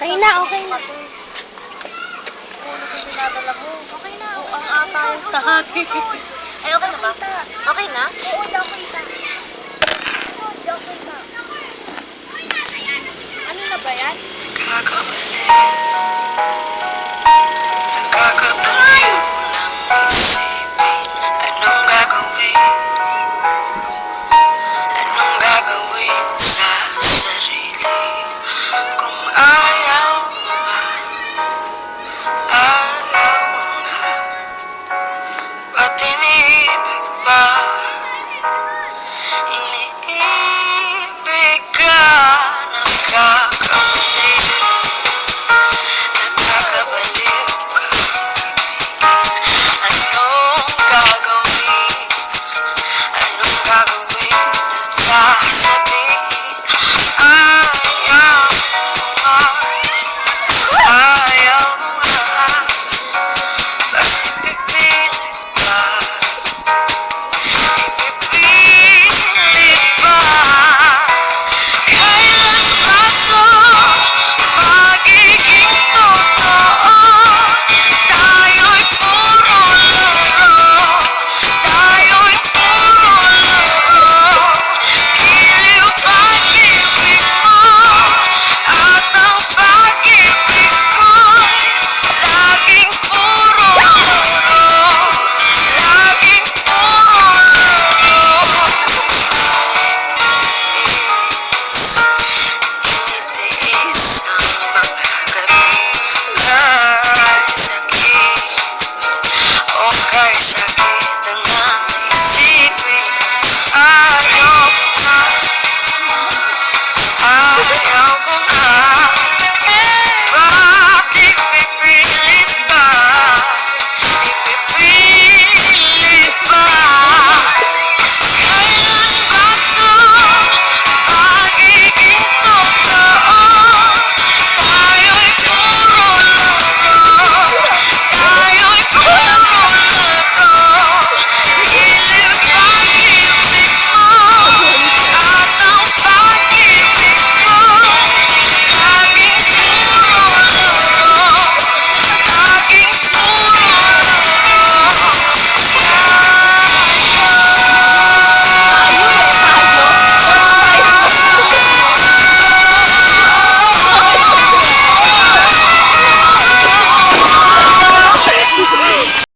Okay na, okay na. Ulo ko dinadala mo. Okay na. Ang ata yung sa akin. Ay, okay na ba? Okay na? Oo, okay na. Okay na. Ano na ba yan? Nakakabaliw lang isipin anong gagawin sa sarili kung ayaw nga ba't iniibig pa iniibig ka nakakabaliw Anong gagawin at sasabihin